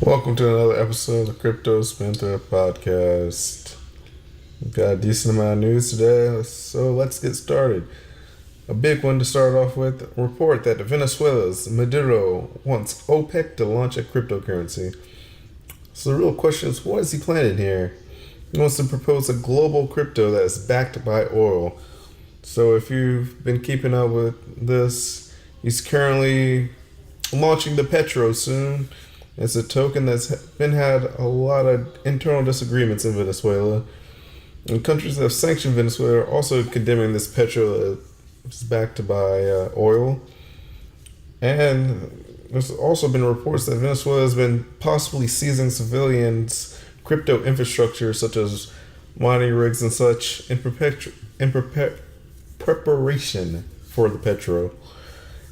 Welcome to another episode of Crypto Spin Through Podcast. We've got a decent amount of news today, so let's get started. A big one to start off with: a report that Venezuela's Maduro wants OPEC to launch a cryptocurrency. So the real question is, what is he planning here? He wants to propose a global crypto that is backed by oil. So if you've been keeping up with this, he's currently launching the Petro soon. It's a token that's been had a lot of internal disagreements in Venezuela. And countries that have sanctioned Venezuela are also condemning this Petro that's backed by oil. And there's also been reports that Venezuela has been possibly seizing civilians' crypto infrastructure, such as mining rigs and such, in preparation for the Petro.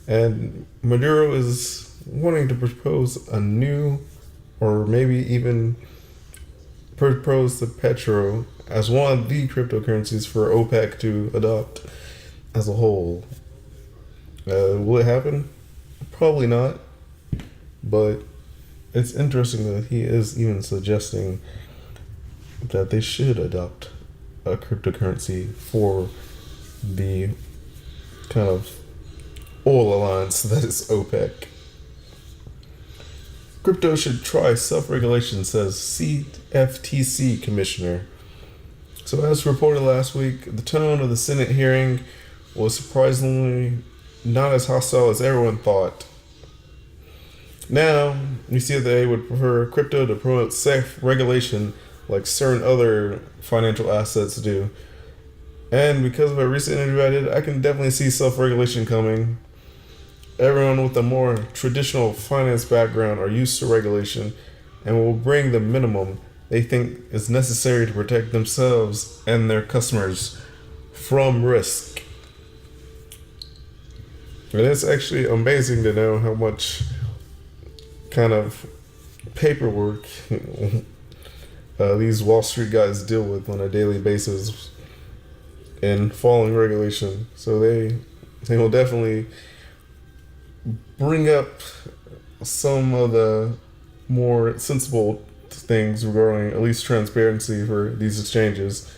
And Maduro is wanting to propose a new, or maybe even propose the Petro as one of the cryptocurrencies for OPEC to adopt as a whole. Will it happen? Probably not. But it's interesting that he is even suggesting that they should adopt a cryptocurrency for the kind of oil alliance that is OPEC. Crypto should try self-regulation, says CFTC commissioner. So as reported last week, the tone of the Senate hearing was surprisingly not as hostile as everyone thought. Now, you see that they would prefer crypto to promote self-regulation like certain other financial assets do. And because of a recent interview I did, I can definitely see self-regulation coming. Everyone with a more traditional finance background are used to regulation and will bring the minimum they think is necessary to protect themselves and their customers from risk. And it's actually amazing to know how much kind of paperwork these Wall Street guys deal with on a daily basis in following regulation. So they will definitely bring up some of the more sensible things regarding at least transparency for these exchanges.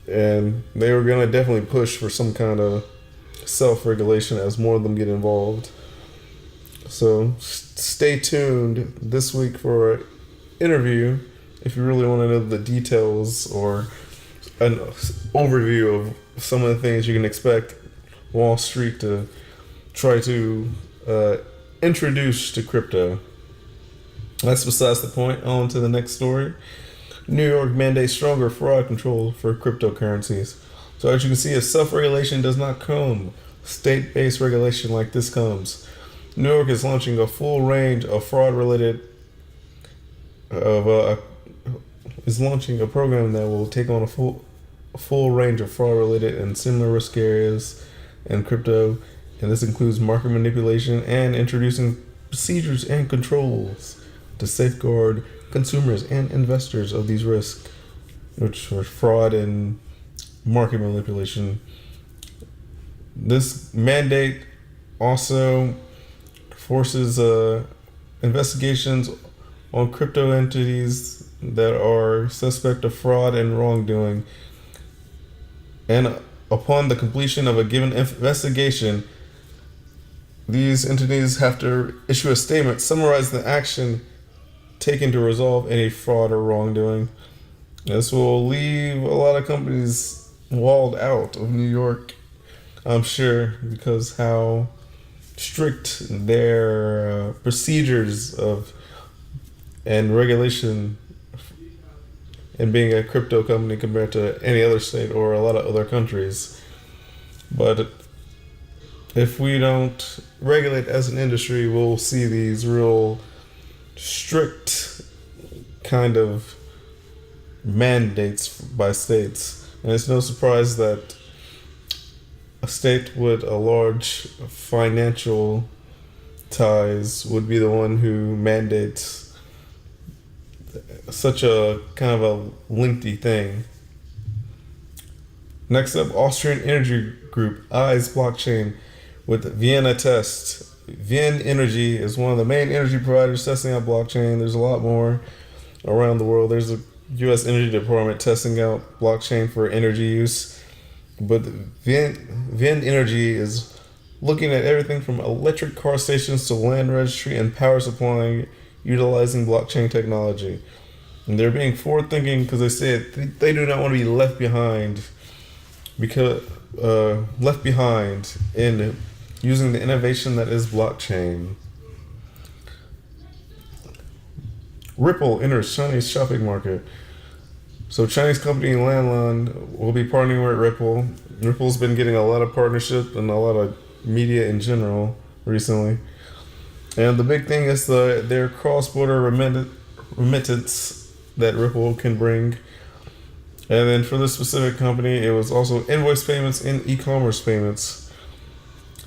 And they were going to definitely push for some kind of self-regulation as more of them get involved. So stay tuned this week for an interview if you really want to know the details or an overview of some of the things you can expect Wall Street to try to introduce to crypto. That's besides the point. On to the next story. New York mandates stronger fraud control for cryptocurrencies. So as you can see, if self-regulation does not come, state-based regulation like this comes. New York is launching a full range of is launching a program that will take on a full range of fraud-related and similar risk areas in crypto. And this includes market manipulation and introducing procedures and controls to safeguard consumers and investors of these risks, which are fraud and market manipulation. This mandate also forces investigations on crypto entities that are suspect of fraud and wrongdoing. And upon the completion of a given investigation, these entities have to issue a statement summarizing the action taken to resolve any fraud or wrongdoing. This will leave a lot of companies walled out of New York, I'm sure, because how strict their procedures of and regulation in being a crypto company compared to any other state or a lot of other countries. But if we don't regulate as an industry, we'll see these real strict kind of mandates by states. And it's no surprise that a state with a large financial ties would be the one who mandates such a kind of a lengthy thing. Next up, Austrian energy group eyes blockchain with Vienna test Vienna Energy is one of the main energy providers testing out blockchain. There's a lot more around the world. There's a U.S. Energy Department testing out blockchain for energy use. But Vienna Energy is looking at everything from electric car stations to land registry and power supplying utilizing blockchain technology. And they're being forward thinking because they say they do not want to be left behind in using the innovation that is blockchain. Ripple enters Chinese shopping market. So Chinese company Lanlan will be partnering with Ripple. Ripple's been getting a lot of partnership and a lot of media in general recently. And the big thing is their cross-border remittance that Ripple can bring. And then for this specific company, it was also invoice payments and e-commerce payments.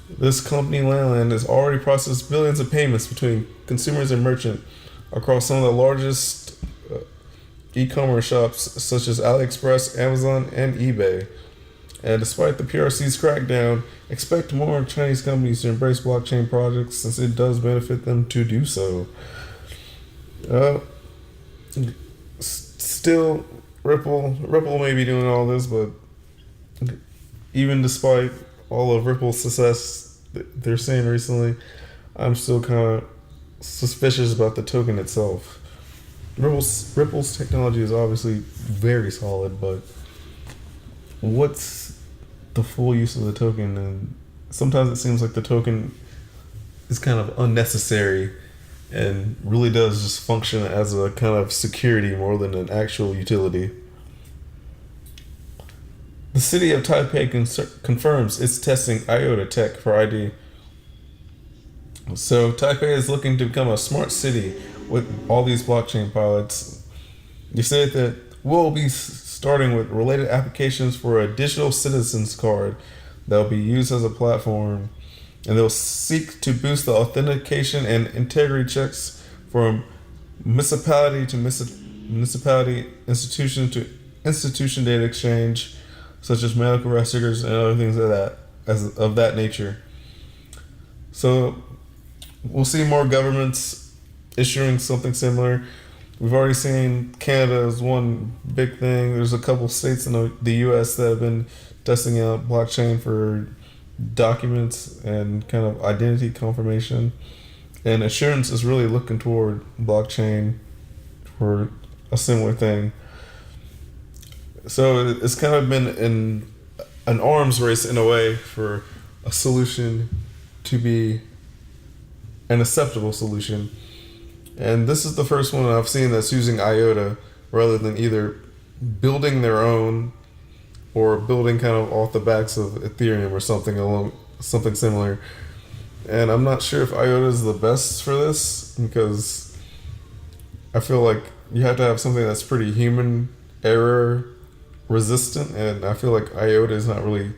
This company, Lanlan, has already processed billions of payments between consumers and merchants across some of the largest e-commerce shops such as AliExpress, Amazon, and eBay. And despite the PRC's crackdown, expect more Chinese companies to embrace blockchain projects since it does benefit them to do so. Still, Ripple may be doing all this, but even despite all of Ripple's success they're saying recently, I'm still kind of suspicious about the token itself. Ripple's technology is obviously very solid, but what's the full use of the token? And sometimes it seems like the token is kind of unnecessary and really does just function as a kind of security more than an actual utility. The city of Taipei confirms it's testing IOTA tech for ID. So Taipei is looking to become a smart city with all these blockchain pilots. You say that we'll be starting with related applications for a digital citizens card that will be used as a platform, and they'll seek to boost the authentication and integrity checks from municipality to municipality, institution to institution data exchange, such as medical records and other things of that nature. So we'll see more governments issuing something similar. We've already seen Canada as one big thing. There's a couple states in the U.S. that have been testing out blockchain for documents and kind of identity confirmation. And Assurance is really looking toward blockchain for a similar thing. So it's kind of been in an arms race in a way for a solution to be an acceptable solution. And this is the first one I've seen that's using IOTA rather than either building their own or building kind of off the backs of Ethereum or something similar. And I'm not sure if IOTA is the best for this because I feel like you have to have something that's pretty human error resistant, and I feel like IOTA is not really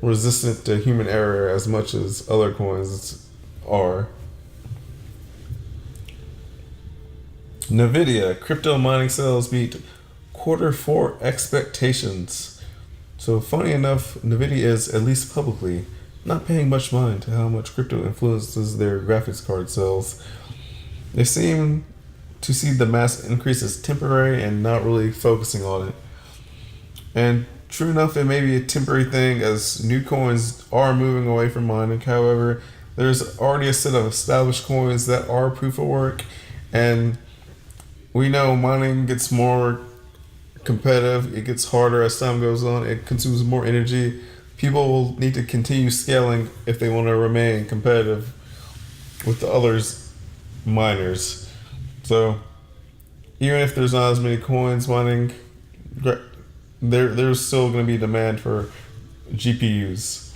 resistant to human error as much as other coins are. Nvidia crypto mining sales beat Q4 expectations. So funny enough, Nvidia is, at least publicly, not paying much mind to how much crypto influences their graphics card sales. They seem to see the mass increase as temporary and not really focusing on it. And true enough, it may be a temporary thing as new coins are moving away from mining. However, there's already a set of established coins that are proof of work, and we know mining gets more competitive. It gets harder as time goes on. It consumes more energy. People will need to continue scaling if they want to remain competitive with the others miners. So even if there's not as many coins mining, there's still going to be demand for GPUs.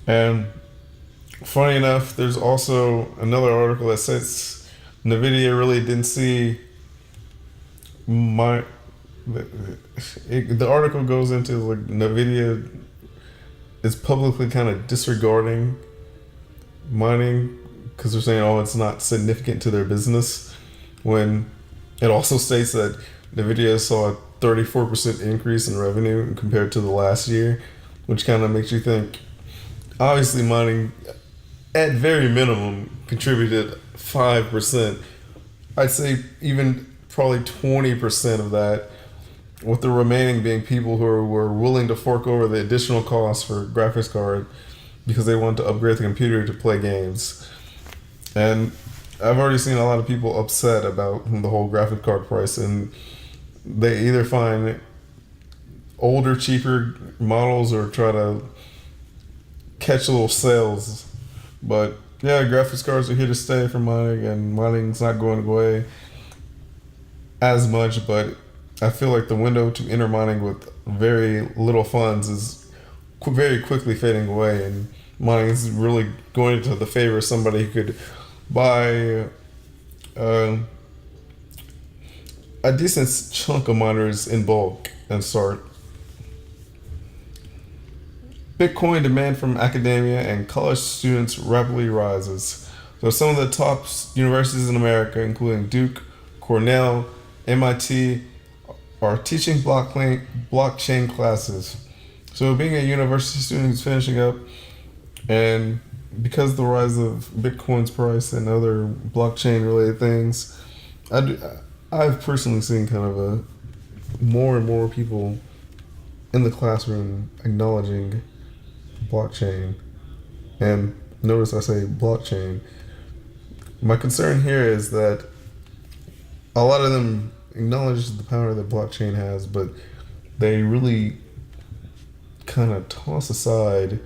And funny enough, there's also another article that says Nvidia really didn't see the article goes into like Nvidia is publicly kind of disregarding mining because they're saying, oh, it's not significant to their business, when it also states that Nvidia saw a 34% increase in revenue compared to the last year, which kind of makes you think, obviously mining at very minimum, contributed 5%. I'd say even probably 20% of that, with the remaining being people who were willing to fork over the additional cost for graphics card because they want to upgrade the computer to play games. And I've already seen a lot of people upset about the whole graphic card price, and they either find older, cheaper models or try to catch little sales. But yeah, graphics cards are here to stay for mining, and mining's not going away as much, but I feel like the window to enter mining with very little funds is very quickly fading away, and mining is really going into the favor of somebody who could buy a decent chunk of miners in bulk and start. Bitcoin demand from academia and college students rapidly rises. So some of the top universities in America, including Duke, Cornell, MIT, are teaching blockchain classes. So being a university student who's finishing up, and because of the rise of Bitcoin's price and other blockchain related things, I've personally seen kind of a more and more people in the classroom acknowledging blockchain. And notice I say blockchain. My concern here is that a lot of them acknowledge the power that blockchain has, but they really kind of toss aside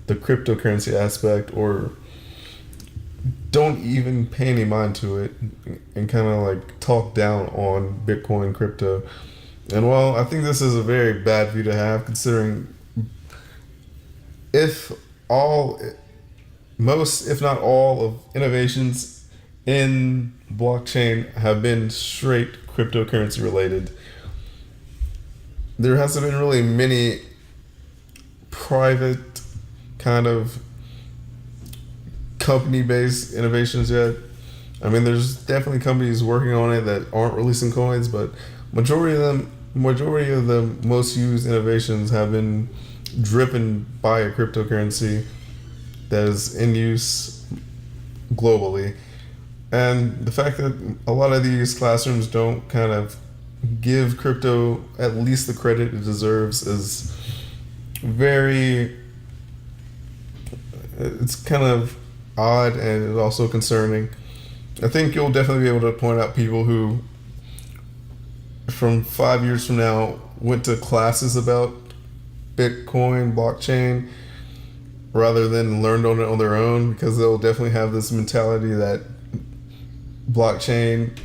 the cryptocurrency aspect, or don't even pay any mind to it, and kind of like talk down on Bitcoin crypto. And while I think this is a very bad view to have, considering if not all of innovations in blockchain have been straight cryptocurrency related, there hasn't been really many private kind of company-based innovations yet. I mean, there's definitely companies working on it that aren't releasing coins, but majority of the most used innovations have been driven by a cryptocurrency that is in use globally. And the fact that a lot of these classrooms don't kind of give crypto at least the credit it deserves is it's kind of odd, and it's also concerning. I think you'll definitely be able to point out people who, from 5 years from now, went to classes about Bitcoin, blockchain, rather than learned on it on their own, because they'll definitely have this mentality that blockchain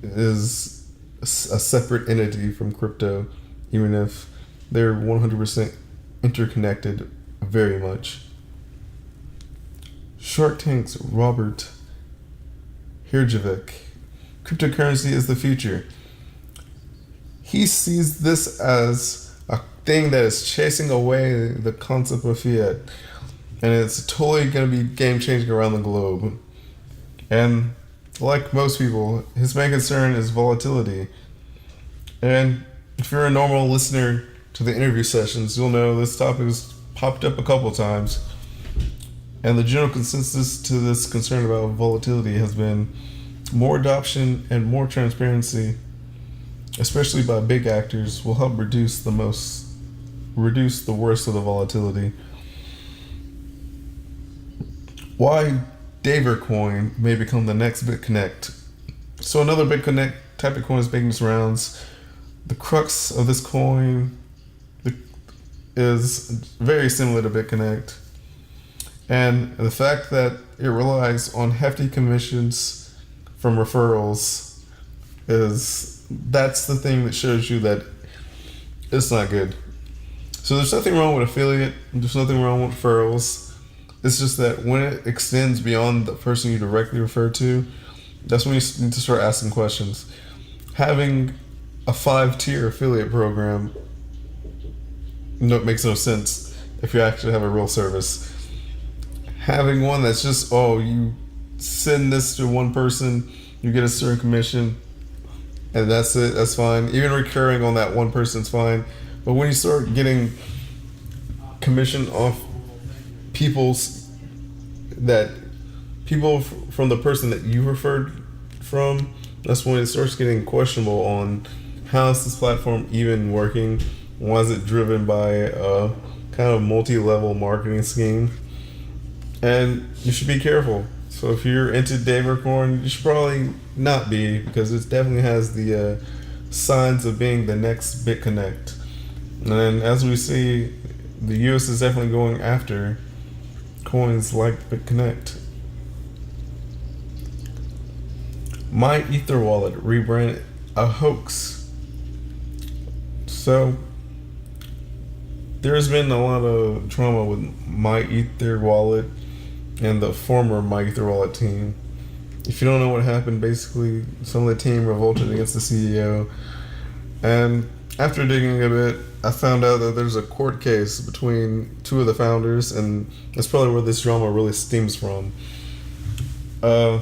is a separate entity from crypto, even if they're 100% interconnected very much. Shark Tank's Robert Herjavec. Cryptocurrency is the future. He sees this as a thing that is chasing away the concept of fiat, and it's totally going to be game changing around the globe. And like most people, his main concern is volatility. And if you're a normal listener to the interview sessions, you'll know this topic has popped up a couple times. And the general consensus to this concern about volatility has been more adoption and more transparency, especially by big actors, will help reduce the worst of the volatility. Why DavorCoin may become the next BitConnect. So another BitConnect type of coin is making its rounds. The crux of this coin is very similar to BitConnect. And the fact that it relies on hefty commissions from referrals that's the thing that shows you that it's not good. So there's nothing wrong with affiliate, there's nothing wrong with referrals. It's just that when it extends beyond the person you directly refer to, that's when you need to start asking questions. Having a 5-tier affiliate program makes no sense if you actually have a real service. Having one that's just, you send this to one person, you get a certain commission, and that's it, that's fine. Even recurring on that one person's fine. But when you start getting commission off people's that people from the person that you referred from, that's when it starts getting questionable on how is this platform even working? Why is it driven by a kind of multi-level marketing scheme? And you should be careful. So if you're into DavorCoin, you should probably not be, because it definitely has the signs of being the next BitConnect. And as we see, the US is definitely going after coins like BitConnect. MyEtherWallet rebranded a hoax. So there's been a lot of drama with MyEtherWallet and the former MyEtherWallet team. If you don't know what happened, basically some of the team revolted against the CEO, and after digging a bit, I found out that there's a court case between two of the founders, and that's probably where this drama really stems from. The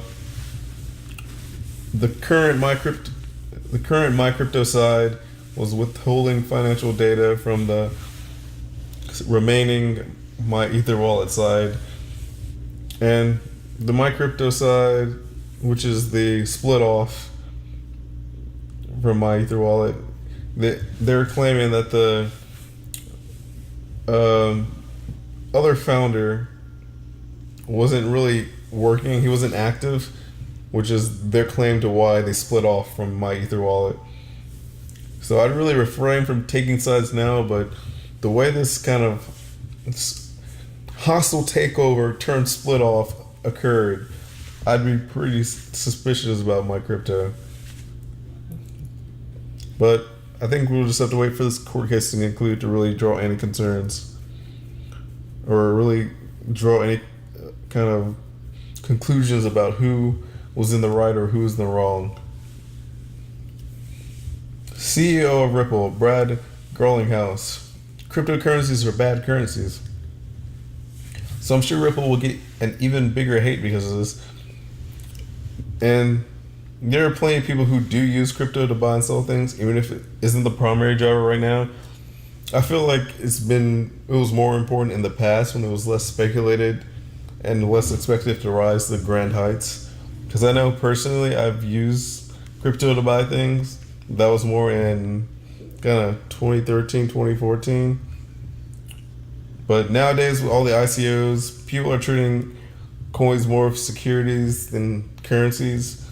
current MyCrypto side was withholding financial data from the remaining MyEtherWallet side, and the MyCrypto side, which is the split off from MyEtherWallet, they're claiming that the other founder wasn't really working. He wasn't active, which is their claim to why they split off from MyEtherWallet. So I'd really refrain from taking sides now, but the way this kind of hostile takeover turned split off occurred, I'd be pretty suspicious about MyCrypto. But I think we'll just have to wait for this court case to conclude to really draw any concerns, or really draw any kind of conclusions about who was in the right or who was in the wrong. CEO of Ripple, Brad Garlinghouse. Cryptocurrencies are bad currencies. So I'm sure Ripple will get an even bigger hate because of this. And there are plenty of people who do use crypto to buy and sell things, even if it isn't the primary driver right now. I feel like it was more important in the past when it was less speculated and less expected to rise to grand heights. Because I know personally I've used crypto to buy things. That was more in kind of 2013, 2014. But nowadays with all the ICOs, people are treating coins more of securities than currencies.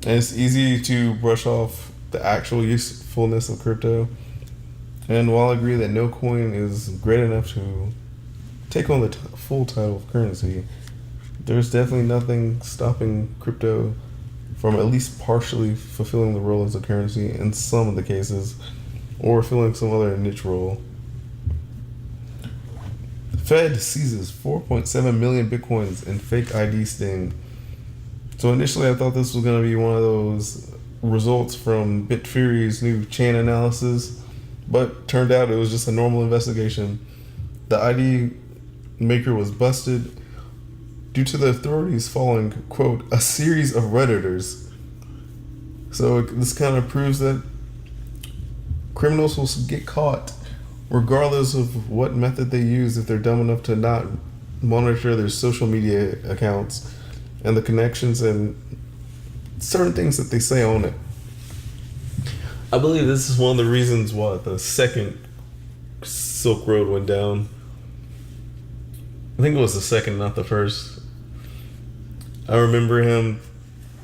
And it's easy to brush off the actual usefulness of crypto. And while I agree that no coin is great enough to take on the full title of currency, there's definitely nothing stopping crypto from at least partially fulfilling the role as a currency in some of the cases, or filling some other niche role. The Fed seizes 4.7 million Bitcoins in fake ID sting. So initially I thought this was going to be one of those results from Bitfury's new chain analysis, but turned out it was just a normal investigation. The ID maker was busted due to the authorities following, quote, a series of Redditors. So this kind of proves that criminals will get caught regardless of what method they use if they're dumb enough to not monitor their social media accounts and the connections and certain things that they say on it. I believe this is one of the reasons why the second Silk Road went down. I think it was the second, not the first. I remember him,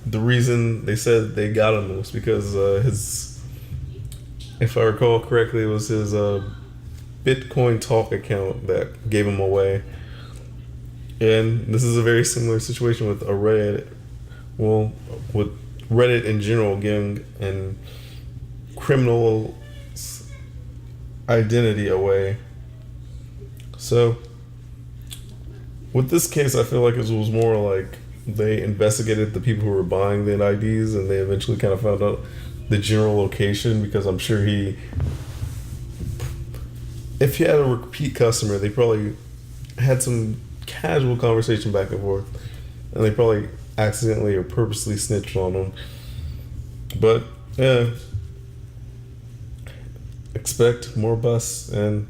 the reason they said they got him was because his, if I recall correctly, it was his Bitcoin Talk account that gave him away. And this is a very similar situation with with Reddit in general giving an criminal identity away. So with this case, I feel like it was more like they investigated the people who were buying the IDs, and they eventually kind of found out the general location, because I'm sure if he had a repeat customer, they probably had some casual conversation back and forth, and they probably accidentally or purposely snitched on him. But yeah, expect more busts, and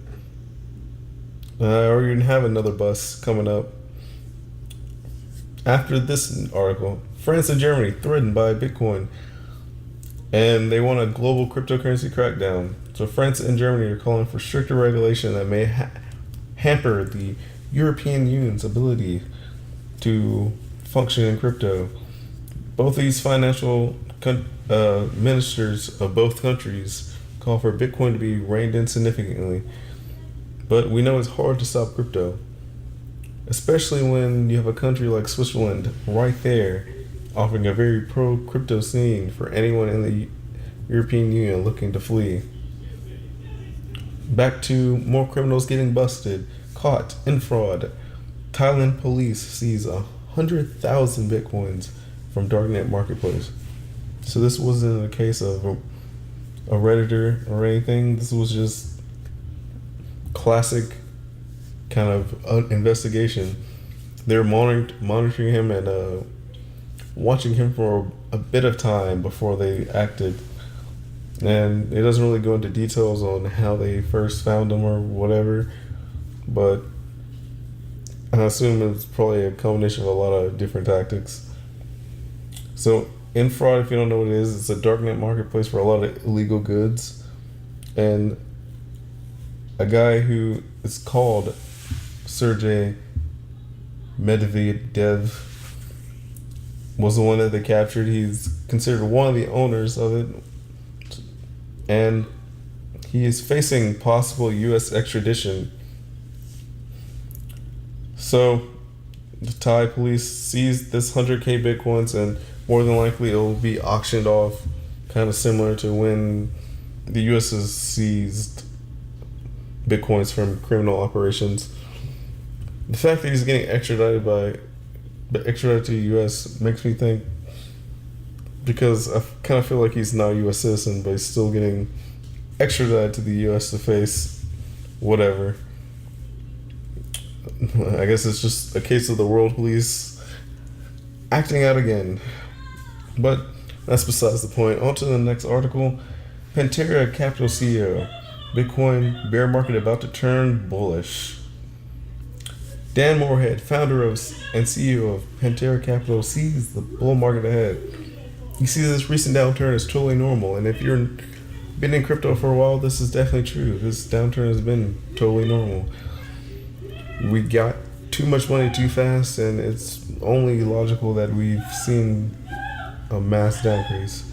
I already have another bust coming up After this article, France and Germany threatened by Bitcoin, and they want a global cryptocurrency crackdown. So France and Germany are calling for stricter regulation that may hamper the European Union's ability to function in crypto. Both these financial ministers of both countries call for Bitcoin to be reined in significantly. But we know it's hard to stop crypto, especially when you have a country like Switzerland right there offering a very pro-crypto scene for anyone in the European Union looking to flee. Back to more criminals getting busted, caught in fraud. Thailand police seize 100,000 Bitcoins from darknet marketplace. So this wasn't a case of a Redditor or anything. This was just classic kind of investigation. They're monitoring him and watching him for a bit of time before they acted. And it doesn't really go into details on how they first found him or whatever, but I assume it's probably a combination of a lot of different tactics. So in fraud, if you don't know what it is, it's a darknet marketplace for a lot of illegal goods. And a guy who is called Sergey Medvedev was the one that they captured. He's considered one of the owners of it. And he is facing possible U.S. extradition. So the Thai police seized this 100K Bitcoins, and more than likely it will be auctioned off, kind of similar to when the U.S. has seized Bitcoins from criminal operations. The fact that he's getting extradited to the U.S. makes me think, because I kind of feel like he's now a U.S. citizen, but he's still getting extradited to the U.S. to face whatever. I guess it's just a case of the world police acting out again. But that's besides the point. On to the next article. Pantera Capital CEO. Bitcoin bear market about to turn bullish. Dan Moorhead, founder of and CEO of Pantera Capital, sees the bull market ahead. He sees this recent downturn as totally normal, and if you've been in crypto for a while, this is definitely true. This downturn has been totally normal. We got too much money too fast, and it's only logical that we've seen a mass decrease.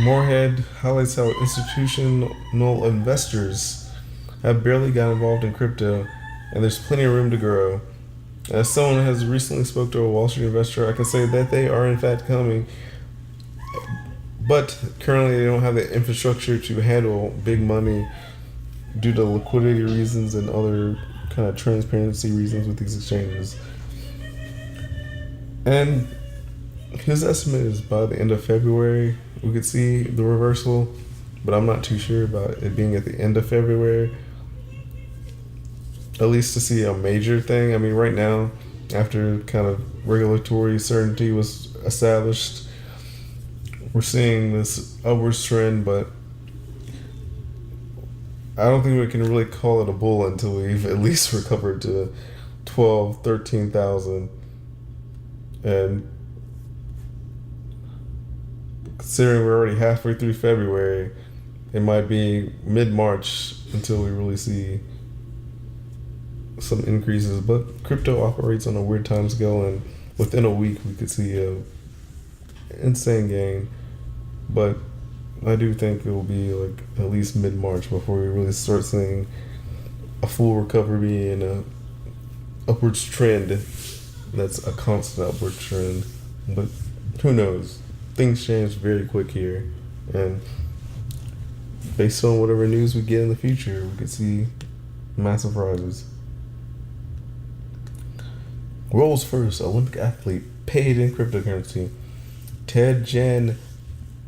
Moorhead highlights how institutional investors have barely got involved in crypto, and there's plenty of room to grow. As someone who has recently spoke to a Wall Street investor, I can say that they are in fact coming, but currently they don't have the infrastructure to handle big money due to liquidity reasons and other kind of transparency reasons with these exchanges. And his estimate is by the end of February we could see the reversal, but I'm not too sure about it being at the end of February, at least to see a major thing. I mean, right now, after kind of regulatory certainty was established, we're seeing this upwards trend, but I don't think we can really call it a bull until we've at least recovered to 12, 13,000. And considering we're already halfway through February, it might be mid-March until we really see some increases. But crypto operates on a weird time scale, and within a week we could see a insane gain. But I do think it will be like at least mid-March before we really start seeing a full recovery and a upwards trend that's a constant upward trend. But who knows? Things change very quick here, and based on whatever news we get in the future, we could see massive rises. World's first Olympic athlete paid in cryptocurrency. Ted Jan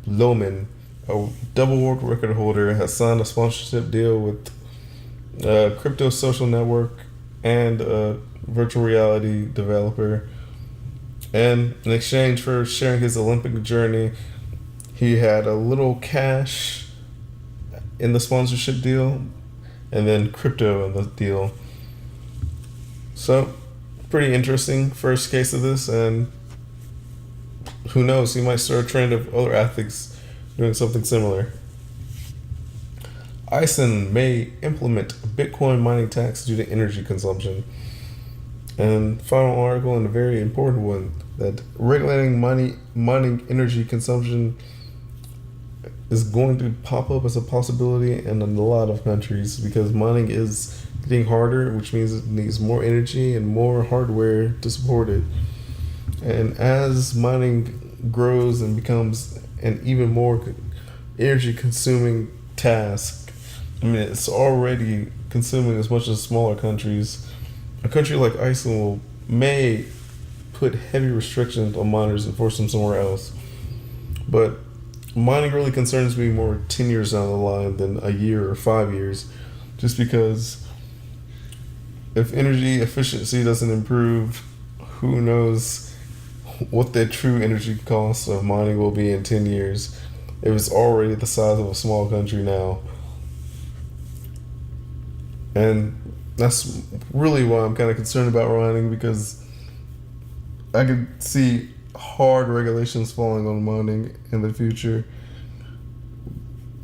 Lohman, a double world record holder, has signed a sponsorship deal with a crypto social network and a virtual reality developer. And in exchange for sharing his Olympic journey, he had a little cash in the sponsorship deal and then crypto in the deal. So pretty interesting first case of this, and who knows, he might start a trend of other athletes doing something similar. Iceland may implement a Bitcoin mining tax due to energy consumption. And final article, and a very important one, that regulating mining energy consumption is going to pop up as a possibility in a lot of countries, because mining is getting harder, which means it needs more energy and more hardware to support it. And as mining grows and becomes an even more energy consuming task, I mean, it's already consuming as much as smaller countries. A country like Iceland may put heavy restrictions on miners and force them somewhere else. But mining really concerns me more 10 years down the line than a year or 5 years, just because if energy efficiency doesn't improve, who knows what the true energy cost of mining will be in 10 years if it's already the size of a small country now. And that's really why I'm kind of concerned about mining, because I could see hard regulations falling on mining in the future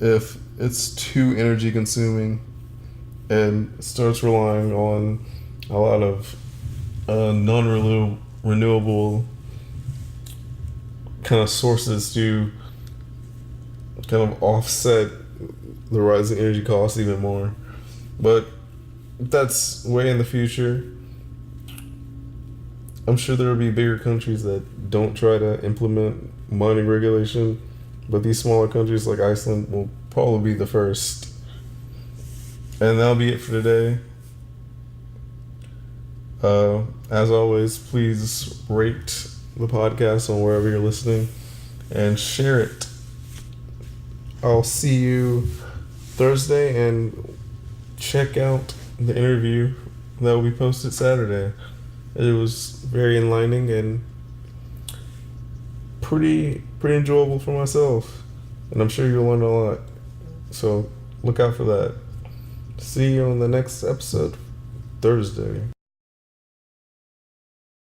if it's too energy consuming and starts relying on a lot of non-renewable kind of sources to kind of offset the rising energy costs even more. But that's way in the future. I'm sure there will be bigger countries that don't try to implement mining regulation, but these smaller countries like Iceland will probably be the first. And that'll be it for today. As always, please rate the podcast on wherever you're listening and share it. I'll see you Thursday, and check out the interview that will be posted Saturday. It was very enlightening and pretty enjoyable for myself, and I'm sure you'll learn a lot. So look out for that. See you on the next episode Thursday.